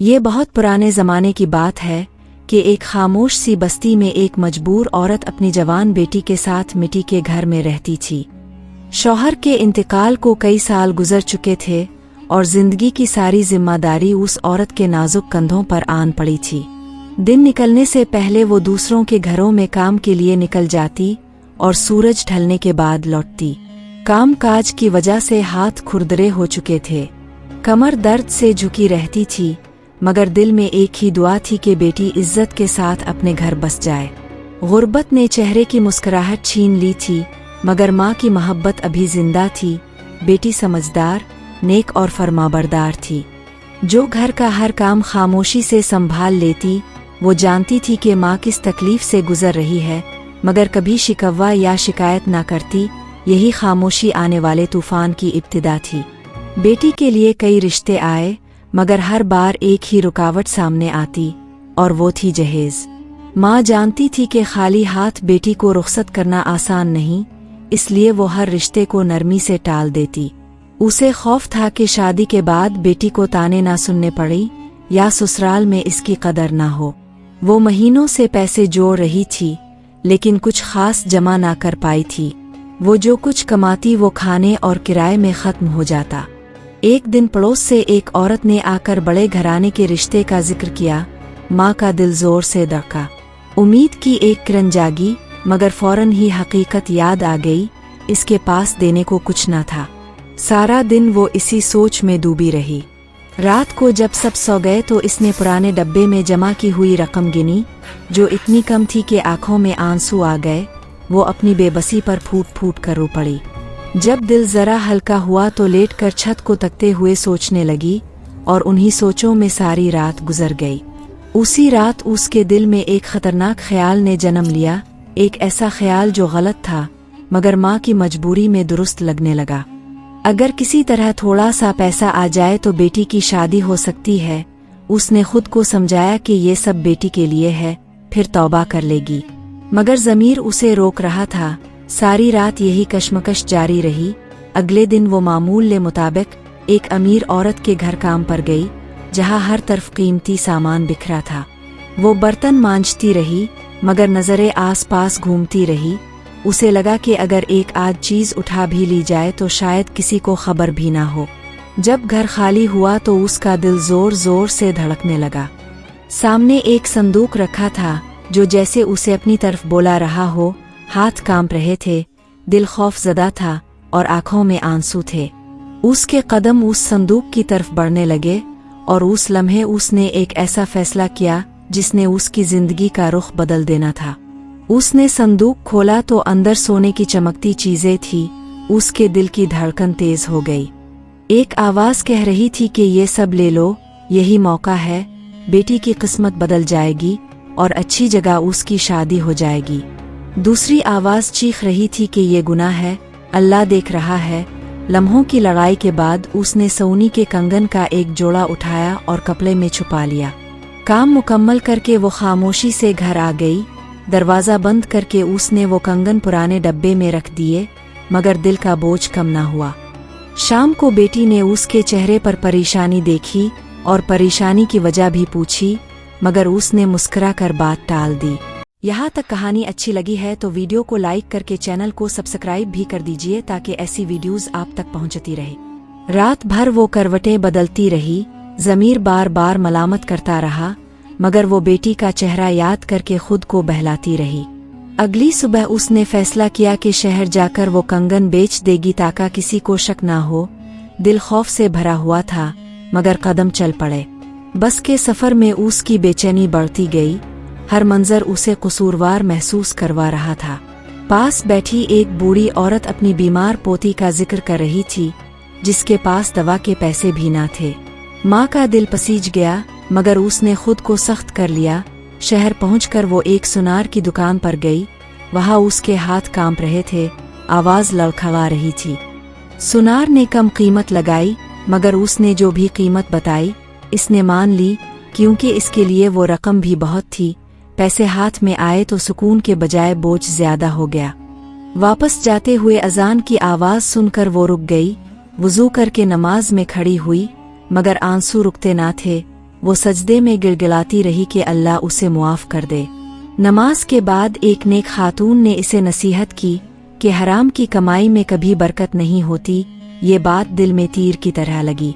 ये बहुत पुराने ज़माने की बात है कि एक खामोश सी बस्ती में एक मजबूर औरत अपनी जवान बेटी के साथ मिट्टी के घर में रहती थी। शौहर के इंतकाल को कई साल गुजर चुके थे और जिंदगी की सारी जिम्मेदारी उस औरत के नाजुक कंधों पर आन पड़ी थी। दिन निकलने से पहले वो दूसरों के घरों में काम के लिए निकल जाती और सूरज ढलने के बाद लौटती। काम काज की वजह से हाथ खुरदरे हो चुके थे, कमर दर्द से झुकी रहती थी, मगर दिल में एक ही दुआ थी कि बेटी इज्जत के साथ अपने घर बस जाए। गुर्बत ने चेहरे की मुस्कुराहट छीन ली थी, मगर माँ की मोहब्बत अभी जिंदा थी। बेटी समझदार, नेक और फरमाबरदार थी, जो घर का हर काम खामोशी से संभाल लेती। वो जानती थी कि माँ किस तकलीफ से गुजर रही है, मगर कभी शिकवा या शिकायत ना करती। यही खामोशी आने वाले तूफान की इब्तिदा थी। बेटी के लिए कई रिश्ते आए, मगर हर बार एक ही रुकावट सामने आती, और वो थी जहेज। माँ जानती थी कि खाली हाथ बेटी को रुखसत करना आसान नहीं, इसलिए वो हर रिश्ते को नरमी से टाल देती। उसे खौफ था कि शादी के बाद बेटी को ताने ना सुनने पड़ी या ससुराल में इसकी कदर ना हो। वो महीनों से पैसे जोड़ रही थी, लेकिन कुछ खास जमा ना कर पाई थी। वो जो कुछ कमाती वो खाने और किराए में खत्म हो जाता। एक दिन पड़ोस से एक औरत ने आकर बड़े घराने के रिश्ते का जिक्र किया। माँ का दिल जोर से धड़का। उम्मीद की एक किरण जागी, मगर फौरन ही हकीकत याद आ गई। इसके पास देने को कुछ न था। सारा दिन वो इसी सोच में डूबी रही। रात को जब सब सो गए तो इसने पुराने डब्बे में जमा की हुई रकम गिनी, जो इतनी कम थी कि आंखों में आंसू आ गए। वो अपनी बेबसी पर फूट फूट कर रो पड़ी। जब दिल जरा हल्का हुआ तो लेटकर छत को तकते हुए सोचने लगी, और उन्हीं सोचों में सारी रात गुजर गई। उसी रात उसके दिल में एक खतरनाक ख्याल ने जन्म लिया, एक ऐसा ख्याल जो गलत था, मगर माँ की मजबूरी में दुरुस्त लगने लगा। अगर किसी तरह थोड़ा सा पैसा आ जाए तो बेटी की शादी हो सकती है। उसने खुद को समझाया कि ये सब बेटी के लिए है, फिर तौबा कर लेगी, मगर ज़मीर उसे रोक रहा था। सारी रात यही कश्मकश जारी रही। अगले दिन वो मामूल के मुताबिक एक अमीर औरत के घर काम पर गई, जहाँ हर तरफ कीमती सामान बिखरा था। वो बर्तन मांजती रही, मगर नज़रें आस-पास घूमती रही। उसे लगा कि अगर एक आध चीज़ उठा भी ली जाए तो शायद किसी को खबर भी ना हो। जब घर खाली हुआ तो उसका दिल जोर जोर से धड़कने लगा। सामने एक संदूक रखा था, जो जैसे उसे अपनी तरफ बुला रहा हो। हाथ कांप रहे थे, दिल खौफजदा था और आंखों में आंसू थे। उसके कदम उस संदूक की तरफ बढ़ने लगे, और उस लम्हे उसने एक ऐसा फैसला किया जिसने उसकी जिंदगी का रुख बदल देना था। उसने संदूक खोला तो अंदर सोने की चमकती चीजें थी। उसके दिल की धड़कन तेज हो गई। एक आवाज कह रही थी कि ये सब ले लो, यही मौका है, बेटी की किस्मत बदल जाएगी और अच्छी जगह उसकी शादी हो जाएगी। दूसरी आवाज चीख रही थी कि ये गुनाह है, अल्लाह देख रहा है। लम्हों की लड़ाई के बाद उसने सोने के कंगन का एक जोड़ा उठाया और कपड़े में छुपा लिया। काम मुकम्मल करके वो खामोशी से घर आ गई। दरवाज़ा बंद करके उसने वो कंगन पुराने डब्बे में रख दिए, मगर दिल का बोझ कम ना हुआ। शाम को बेटी ने उसके चेहरे पर परेशानी देखी और परेशानी की वजह भी पूछी, मगर उसने मुस्कुरा कर बात टाल दी। यहाँ तक कहानी अच्छी लगी है तो वीडियो को लाइक करके चैनल को सब्सक्राइब भी कर दीजिए, ताकि ऐसी वीडियोस आप तक पहुँचती रहे। रात भर वो करवटें बदलती रही, ज़मीर बार बार मलामत करता रहा, मगर वो बेटी का चेहरा याद करके खुद को बहलाती रही। अगली सुबह उसने फैसला किया कि शहर जाकर वो कंगन बेच देगी ताकि किसी को शक ना हो। दिल खौफ से भरा हुआ था, मगर कदम चल पड़े। बस के सफ़र में उसकी बेचैनी बढ़ती गई। हर मंजर उसे कसूरवार महसूस करवा रहा था। पास बैठी एक बूढ़ी औरत अपनी बीमार पोती का जिक्र कर रही थी, जिसके पास दवा के पैसे भी ना थे। माँ का दिल पसीज गया, मगर उसने खुद को सख्त कर लिया। शहर पहुंचकर वो एक सुनार की दुकान पर गई। वहाँ उसके हाथ कांप रहे थे, आवाज़ लड़खड़ा रही थी। सुनार ने कम कीमत लगाई, मगर उसने जो भी कीमत बताई इसने मान ली, क्योंकि इसके लिए वो रकम भी बहुत थी। पैसे हाथ में आए तो सुकून के बजाय बोझ ज्यादा हो गया। वापस जाते हुए अजान की आवाज़ सुनकर वो रुक गई। वुज़ू करके नमाज में खड़ी हुई, मगर आंसू रुकते ना थे। वो सजदे में गिड़गिड़ाती रही कि अल्लाह उसे मुआफ़ कर दे। नमाज के बाद एक नेक खातून ने इसे नसीहत की कि हराम की कमाई में कभी बरकत नहीं होती। ये बात दिल में तीर की तरह लगी।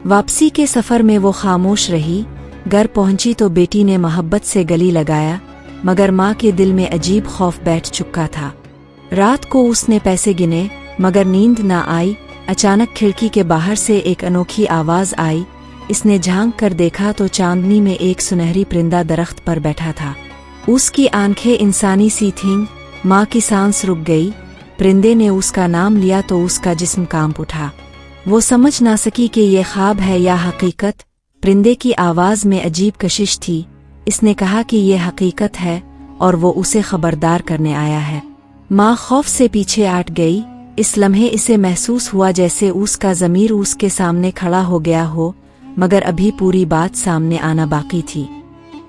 वापसी के सफ़र में वो खामोश रही। घर पहुंची तो बेटी ने मोहब्बत से गले लगाया, मगर माँ के दिल में अजीब खौफ बैठ चुका था। रात को उसने पैसे गिने मगर नींद न आई। अचानक खिड़की के बाहर से एक अनोखी आवाज़ आई। इसने झांक कर देखा तो चांदनी में एक सुनहरी परिंदा दरख्त पर बैठा था। उसकी आंखें इंसानी सी थीं। माँ की सांस रुक गई। परिंदे ने उसका नाम लिया तो उसका जिस्म कांप उठा। वो समझ ना सकी कि ये ख्वाब है या हकीकत। परिंदे की आवाज़ में अजीब कशिश थी। इसने कहा कि ये हकीकत है और वो उसे खबरदार करने आया है। माँ खौफ से पीछे हट गई। इस लम्हे इसे महसूस हुआ जैसे उसका ज़मीर उसके सामने खड़ा हो गया हो, मगर अभी पूरी बात सामने आना बाकी थी।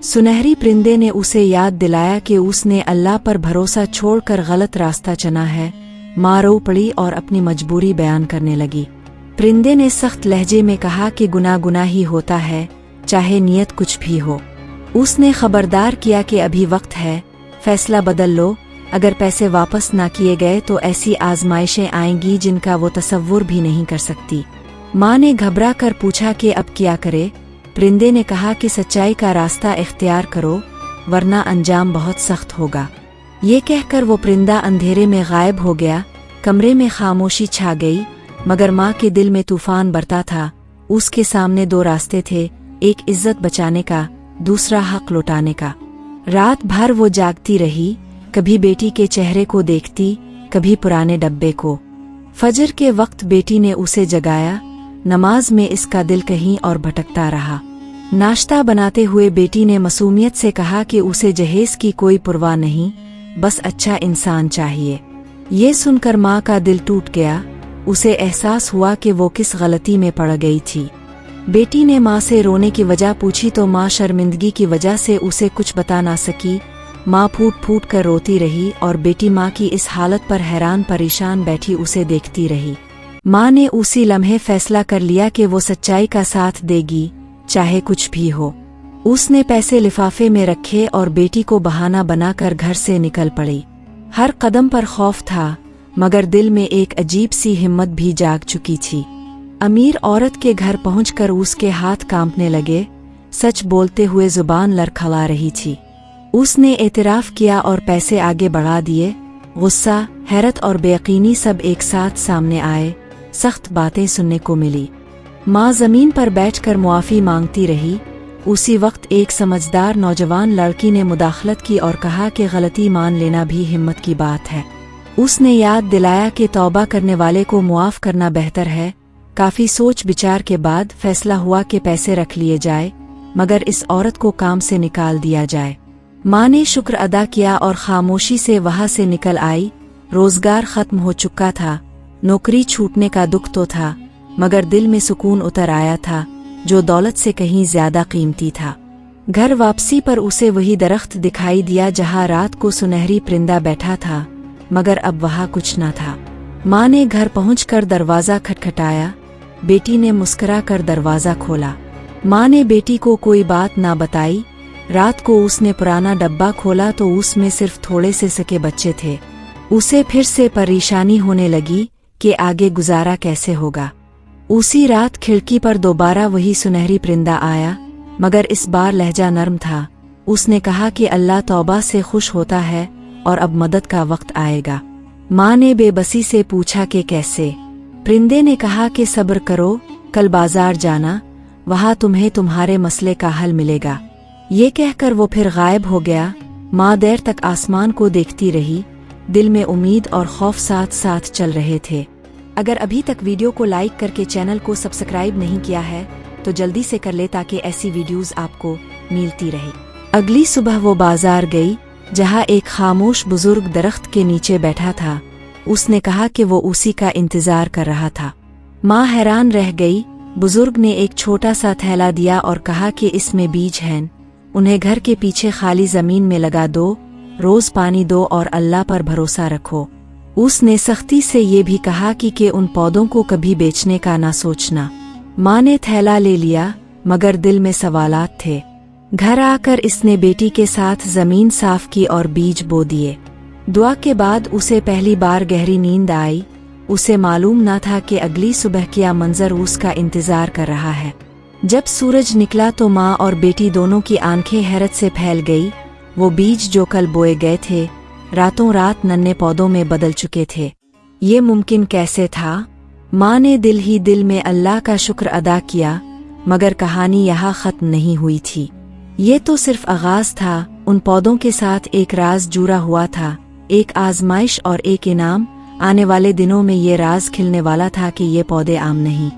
सुनहरी परिंदे ने उसे याद दिलाया कि उसने अल्लाह पर भरोसा छोड़कर गलत रास्ता चुना है। माँ रो पड़ी और अपनी मजबूरी बयान करने लगी। परिंदे ने सख्त लहजे में कहा कि गुनाह गुनाह ही होता है, चाहे नियत कुछ भी हो। उसने खबरदार किया कि अभी वक्त है, फैसला बदल लो। अगर पैसे वापस ना किए गए तो ऐसी आजमाइशें आएंगी जिनका वो तसव्वुर भी नहीं कर सकती। माँ ने घबरा कर पूछा कि अब क्या करे। परिंदे ने कहा कि सच्चाई का रास्ता इख्तियार करो, वरना अंजाम बहुत सख्त होगा। ये कहकर वो परिंदा अंधेरे में गायब हो गया। कमरे में खामोशी छा गई, मगर माँ के दिल में तूफान बरता था। उसके सामने दो रास्ते थे, एक इज्जत बचाने का, दूसरा हक लौटाने का। रात भर वो जागती रही, कभी बेटी के चेहरे को देखती, कभी पुराने डब्बे को। फजर के वक्त बेटी ने उसे जगाया। नमाज में इसका दिल कहीं और भटकता रहा। नाश्ता बनाते हुए बेटी ने मासूमियत से कहा कि उसे जहेज की कोई परवाह नहीं, बस अच्छा इंसान चाहिए। ये सुनकर माँ का दिल टूट गया। उसे एहसास हुआ कि वो किस गलती में पड़ गई थी। बेटी ने माँ से रोने की वजह पूछी तो माँ शर्मिंदगी की वजह से उसे कुछ बता ना सकी। माँ फूट फूट कर रोती रही और बेटी माँ की इस हालत पर हैरान परेशान बैठी उसे देखती रही। माँ ने उसी लम्हे फैसला कर लिया कि वो सच्चाई का साथ देगी, चाहे कुछ भी हो। उसने पैसे लिफाफे में रखे और बेटी को बहाना बनाकर घर से निकल पड़ी। हर कदम पर खौफ था, मगर दिल में एक अजीब सी हिम्मत भी जाग चुकी थी। अमीर औरत के घर पहुंचकर उसके हाथ कांपने लगे। सच बोलते हुए जुबान लड़खड़ा रही थी। उसने एतराफ़ किया और पैसे आगे बढ़ा दिए। गुस्सा, हैरत और बेयकीनी सब एक साथ सामने आए। सख्त बातें सुनने को मिली। माँ ज़मीन पर बैठकर मुआफ़ी मांगती रही। उसी वक्त एक समझदार नौजवान लड़की ने मुदाखलत की और कहा कि गलती मान लेना भी हिम्मत की बात है। उसने याद दिलाया कि तौबा करने वाले को मुआफ़ करना बेहतर है। काफ़ी सोच विचार के बाद फैसला हुआ कि पैसे रख लिए जाए, मगर इस औरत को काम से निकाल दिया जाए। माँ ने शुक्र अदा किया और खामोशी से वहाँ से निकल आई। रोजगार खत्म हो चुका था, नौकरी छूटने का दुख तो था, मगर दिल में सुकून उतर आया था, जो दौलत से कहीं ज्यादा कीमती था। घर वापसी पर उसे वही दरख्त दिखाई दिया जहाँ रात को सुनहरी परिंदा बैठा था, मगर अब वहाँ कुछ न था। माँ ने घर पहुंचकर दरवाज़ा खटखटाया। बेटी ने मुस्कुरा कर दरवाज़ा खोला। माँ ने बेटी को कोई बात ना बताई। रात को उसने पुराना डब्बा खोला तो उसमें सिर्फ थोड़े से सके बच्चे थे। उसे फिर से परेशानी होने लगी कि आगे गुजारा कैसे होगा। उसी रात खिड़की पर दोबारा वही सुनहरी परिंदा आया, मगर इस बार लहजा नर्म था। उसने कहा कि अल्लाह तौबा से खुश होता है और अब मदद का वक्त आएगा। माँ ने बेबसी से पूछा कि कैसे। परिंदे ने कहा कि सब्र करो, कल बाजार जाना, वहाँ तुम्हें तुम्हारे मसले का हल मिलेगा। ये कहकर वो फिर गायब हो गया। माँ देर तक आसमान को देखती रही। दिल में उम्मीद और खौफ साथ साथ चल रहे थे। अगर अभी तक वीडियो को लाइक करके चैनल को सब्सक्राइब नहीं किया है तो जल्दी से कर ले ताकि ऐसी वीडियोस आपको मिलती रहे। अगली सुबह वो बाजार गई जहाँ एक खामोश बुजुर्ग दरख्त के नीचे बैठा था। उसने कहा कि वो उसी का इंतजार कर रहा था। माँ हैरान रह गई। बुजुर्ग ने एक छोटा सा थैला दिया और कहा कि इसमें बीज हैं, उन्हें घर के पीछे खाली जमीन में लगा दो, रोज पानी दो और अल्लाह पर भरोसा रखो। उसने सख्ती से ये भी कहा कि उन पौधों को कभी बेचने का ना सोचना। माँ ने थैला ले लिया, मगर दिल में सवालात थे। घर आकर इसने बेटी के साथ जमीन साफ की और बीज बो दिए। दुआ के बाद उसे पहली बार गहरी नींद आई। उसे मालूम न था कि अगली सुबह क्या मंजर उसका इंतजार कर रहा है। जब सूरज निकला तो माँ और बेटी दोनों की आंखें हैरत से फैल गई। वो बीज जो कल बोए गए थे रातों रात नन्हे पौधों में बदल चुके थे। ये मुमकिन कैसे था? माँ ने दिल ही दिल में अल्लाह का शुक्र अदा किया, मगर कहानी यहाँ खत्म नहीं हुई थी। ये तो सिर्फ आगाज था। उन पौधों के साथ एक राज जुड़ा हुआ था, एक आजमाइश और एक इनाम। आने वाले दिनों में ये राज खिलने वाला था कि ये पौधे आम नहीं,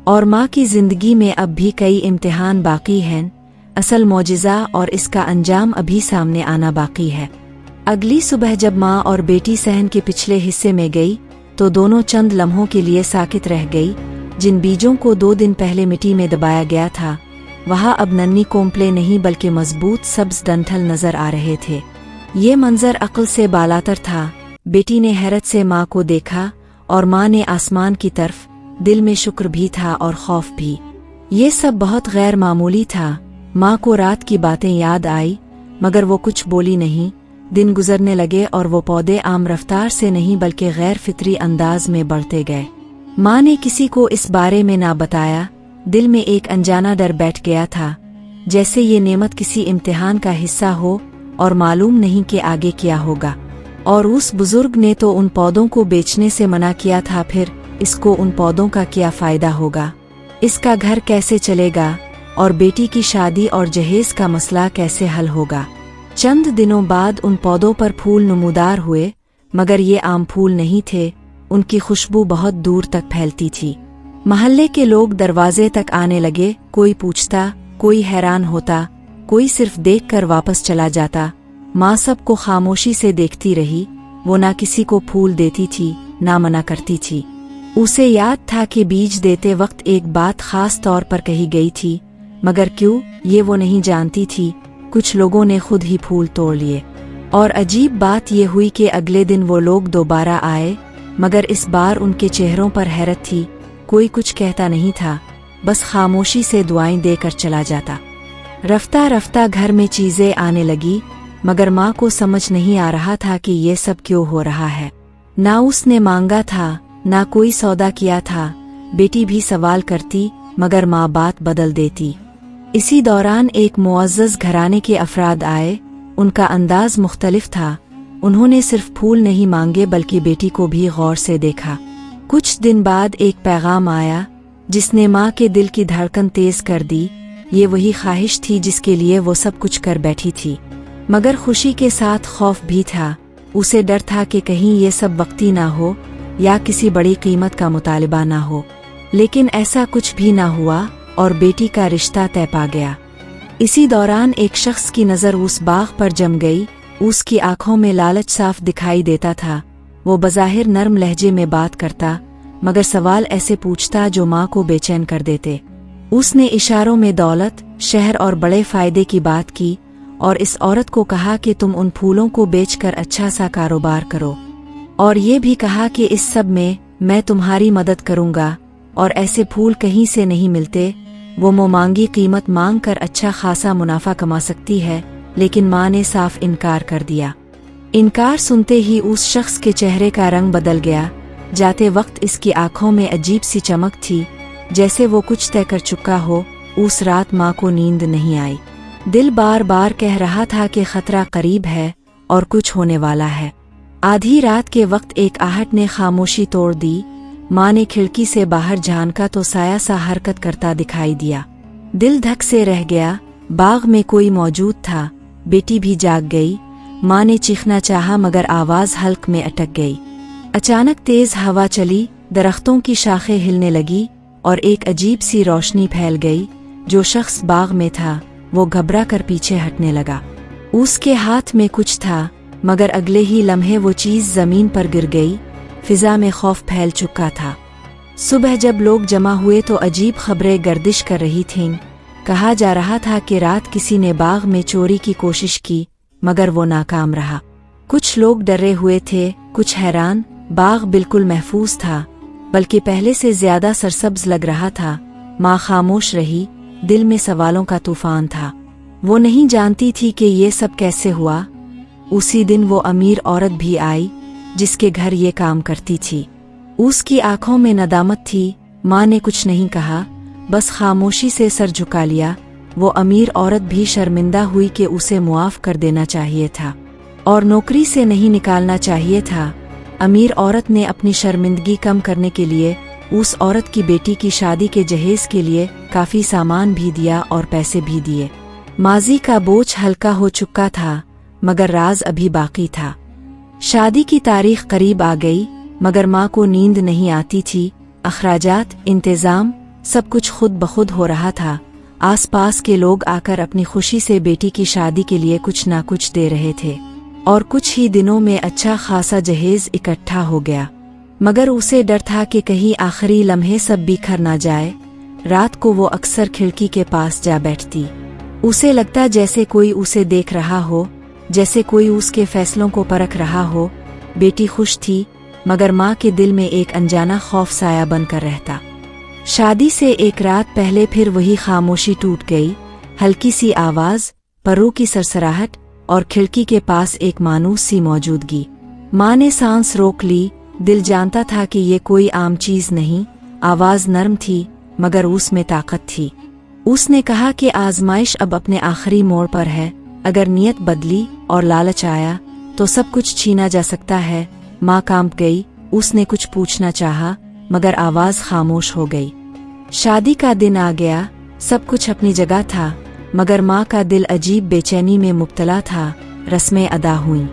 और माँ की जिंदगी में अब भी कई इम्तिहान बाकी हैं। असल मौजिज़ा और इसका अंजाम अभी सामने आना बाकी है। अगली सुबह जब माँ और बेटी सहन के पिछले हिस्से में गई तो दोनों चंद लम्हों के लिए साकित रह गई। जिन बीजों को 2 दिन पहले मिट्टी में दबाया गया था वहाँ अब नन्ही कोंपले नहीं बल्कि मजबूत सब्ज डंठल नजर आ रहे थे। ये मंजर अक्ल से बालातर था। बेटी ने हैरत से माँ को देखा और माँ ने आसमान की तरफ। दिल में शुक्र भी था और खौफ भी। ये सब बहुत गैर मामूली था। माँ को रात की बातें याद आई, मगर वो कुछ बोली नहीं। दिन गुजरने लगे और वो पौधे आम रफ्तार से नहीं बल्कि गैर फितरी अंदाज में बढ़ते गए। माँ ने किसी को इस बारे में ना बताया। दिल में एक अनजाना डर बैठ गया था, जैसे ये नेमत किसी इम्तिहान का हिस्सा हो और मालूम नहीं कि आगे क्या होगा। और उस बुजुर्ग ने तो उन पौधों को बेचने से मना किया था, फिर इसको उन पौधों का क्या फायदा होगा? इसका घर कैसे चलेगा? और बेटी की शादी और जहेज का मसला कैसे हल होगा? चंद दिनों बाद उन पौधों पर फूल नमूदार हुए, मगर ये आम फूल नहीं थे। उनकी खुशबू बहुत दूर तक फैलती थी। महल्ले के लोग दरवाजे तक आने लगे। कोई पूछता, कोई हैरान होता, कोई सिर्फ देखकर वापस चला जाता। माँ सबको खामोशी से देखती रही। वो ना किसी को फूल देती थी, ना मना करती थी। उसे याद था कि बीज देते वक्त एक बात खास तौर पर कही गई थी, मगर क्यों ये वो नहीं जानती थी। कुछ लोगों ने खुद ही फूल तोड़ लिए, और अजीब बात ये हुई कि अगले दिन वो लोग दोबारा आए, मगर इस बार उनके चेहरों पर हैरत थी। कोई कुछ कहता नहीं था, बस खामोशी से दुआएं देकर चला जाता। रफ्ता रफ्ता घर में चीजें आने लगी, मगर माँ को समझ नहीं आ रहा था कि ये सब क्यों हो रहा है। ना उसने मांगा था, ना कोई सौदा किया था। बेटी भी सवाल करती, मगर माँ बात बदल देती। इसी दौरान एक मुअज़्ज़ज़ घराने के अफराद आए। उनका अंदाज मुख्तलिफ था। उन्होंने सिर्फ फूल नहीं मांगे बल्कि बेटी को भी गौर से देखा। कुछ दिन बाद एक पैगाम आया जिसने माँ के दिल की धड़कन तेज कर दी। ये वही ख्वाहिश थी जिसके लिए वो सब कुछ कर बैठी थी, मगर खुशी के साथ खौफ भी था। उसे डर था कि कहीं ये सब वक्ती ना हो या किसी बड़ी कीमत का मुतालिबा ना हो। लेकिन ऐसा कुछ भी ना हुआ और बेटी का रिश्ता तय पा गया। इसी दौरान एक शख्स की नज़र उस बाग पर जम गई। उसकी आंखों में लालच साफ दिखाई देता था। वो बज़ाहिर नर्म लहजे में बात करता, मगर सवाल ऐसे पूछता जो माँ को बेचैन कर देते। उसने इशारों में दौलत, शहर और बड़े फायदे की बात की, और इस औरत को कहा कि तुम उन फूलों को बेचकर अच्छा सा कारोबार करो, और ये भी कहा कि इस सब में मैं तुम्हारी मदद करूँगा, और ऐसे फूल कहीं से नहीं मिलते। वो मुँह-मांगी कीमत मांग कर अच्छा खासा मुनाफा कमा सकती है। लेकिन माँ ने साफ इनकार कर दिया। इनकार सुनते ही उस शख्स के चेहरे का रंग बदल गया। जाते वक्त इसकी आंखों में अजीब सी चमक थी, जैसे वो कुछ तय कर चुका हो। उस रात माँ को नींद नहीं आई। दिल बार बार कह रहा था कि खतरा करीब है और कुछ होने वाला है। आधी रात के वक्त एक आहट ने खामोशी तोड़ दी। माँ ने खिड़की से बाहर झांका तो साया सा हरकत करता दिखाई दिया। दिल धक से रह गया। बाग में कोई मौजूद था। बेटी भी जाग गई। माँ ने चीखना चाहा मगर आवाज हल्क में अटक गई। अचानक तेज हवा चली, दरख्तों की शाखें हिलने लगी और एक अजीब सी रोशनी फैल गई। जो शख्स बाग में था वो घबरा कर पीछे हटने लगा। उसके हाथ में कुछ था, मगर अगले ही लम्हे वो चीज जमीन पर गिर गई। फिजा में खौफ फैल चुका था। सुबह जब लोग जमा हुए तो अजीब खबरें गर्दिश कर रही थीं। कहा जा रहा था कि रात किसी ने बाग में चोरी की कोशिश की, मगर वो नाकाम रहा। कुछ लोग डरे हुए थे, कुछ हैरान। बाग बिल्कुल महफूज था, बल्कि पहले से ज्यादा सरसब्ज लग रहा था। माँ खामोश रही, दिल में सवालों का तूफान था। वो नहीं जानती थी कि ये सब कैसे हुआ। उसी दिन वो अमीर औरत भी आई जिसके घर ये काम करती थी। उसकी आंखों में नदामत थी। माँ ने कुछ नहीं कहा, बस खामोशी से सर झुका लिया। वो अमीर औरत भी शर्मिंदा हुई कि उसे मुआफ कर देना चाहिए था और नौकरी से नहीं निकालना चाहिए था। अमीर औरत ने अपनी शर्मिंदगी कम करने के लिए उस औरत की बेटी की शादी के जहेज के लिए काफ़ी सामान भी दिया और पैसे भी दिए। माजी का बोझ हल्का हो चुका था, मगर राज अभी बाकी था। शादी की तारीख करीब आ गई, मगर माँ को नींद नहीं आती थी। अखराजात, इंतज़ाम, सब कुछ खुद बखुद हो रहा था। आसपास के लोग आकर अपनी खुशी से बेटी की शादी के लिए कुछ ना कुछ दे रहे थे और कुछ ही दिनों में अच्छा खासा जहेज इकट्ठा हो गया। मगर उसे डर था कि कहीं आखिरी लम्हे सब बिखर ना जाए। रात को वो अक्सर खिड़की के पास जा बैठती। उसे लगता जैसे कोई उसे देख रहा हो, जैसे कोई उसके फैसलों को परख रहा हो। बेटी खुश थी, मगर माँ के दिल में एक अनजाना खौफ साया बनकर रहता। शादी से एक रात पहले फिर वही खामोशी टूट गई। हल्की सी आवाज़, परों की सरसराहट और खिड़की के पास एक मानूस सी मौजूदगी। माँ ने सांस रोक ली। दिल जानता था कि ये कोई आम चीज़ नहीं। आवाज़ नरम थी, मगर उसमें ताकत थी। उसने कहा कि आजमाइश अब अपने आखिरी मोड़ पर है। अगर नीयत बदली और लालच आया तो सब कुछ छीना जा सकता है। माँ कांप गई। उसने कुछ पूछना चाहा, मगर आवाज़ खामोश हो गई। शादी का दिन आ गया। सब कुछ अपनी जगह था, मगर माँ का दिल अजीब बेचैनी में मुब्तला था। रस्में अदा हुईं,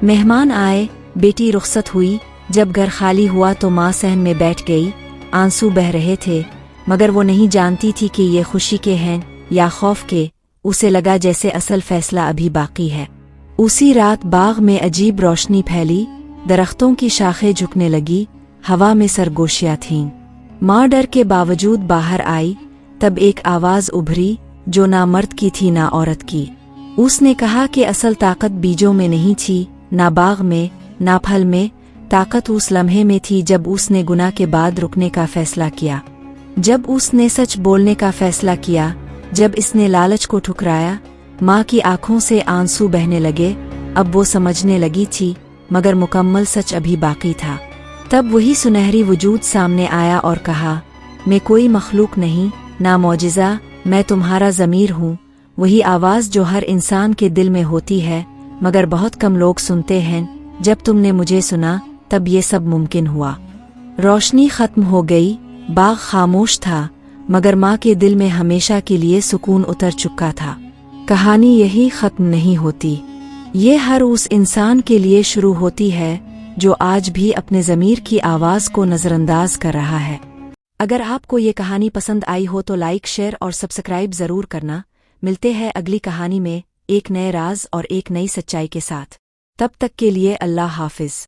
मेहमान आए, बेटी रुखसत हुई। जब घर खाली हुआ तो माँ सहन में बैठ गई। आंसू बह रहे थे, मगर वो नहीं जानती थी कि ये खुशी के हैं या खौफ के। उसे लगा जैसे असल फैसला अभी बाकी है। उसी रात बाग में अजीब रोशनी फैली। दरख्तों की शाखें झुकने लगी, हवा में सरगोशियाँ थीं। माँ डर के बावजूद बाहर आई। तब एक आवाज़ उभरी जो ना मर्द की थी ना औरत की। उसने कहा कि असल ताकत बीजों में नहीं थी, ना बाग में, ना फल में। ताकत उस लम्हे में थी जब उसने गुनाह के बाद रुकने का फैसला किया, जब उसने सच बोलने का फैसला किया, जब इसने लालच को ठुकराया। माँ की आंखों से आंसू बहने लगे। अब वो समझने लगी थी, मगर मुकम्मल सच अभी बाकी था। तब वही सुनहरी वजूद सामने आया और कहा, मैं कोई मखलूक नहीं, ना मौजिज़ा, मैं तुम्हारा ज़मीर हूँ। वही आवाज़ जो हर इंसान के दिल में होती है, मगर बहुत कम लोग सुनते हैं। जब तुमने मुझे सुना तब ये सब मुमकिन हुआ। रोशनी ख़त्म हो गई, बाग खामोश था, मगर माँ के दिल में हमेशा के लिए सुकून उतर चुका था। कहानी यही ख़त्म नहीं होती। ये हर उस इंसान के लिए शुरू होती है जो आज भी अपने ज़मीर की आवाज़ को नज़रअंदाज कर रहा है। अगर आपको ये कहानी पसंद आई हो तो लाइक, शेयर और सब्सक्राइब ज़रूर करना। मिलते हैं अगली कहानी में एक नए राज और एक नई सच्चाई के साथ। तब तक के लिए अल्लाह हाफिज़।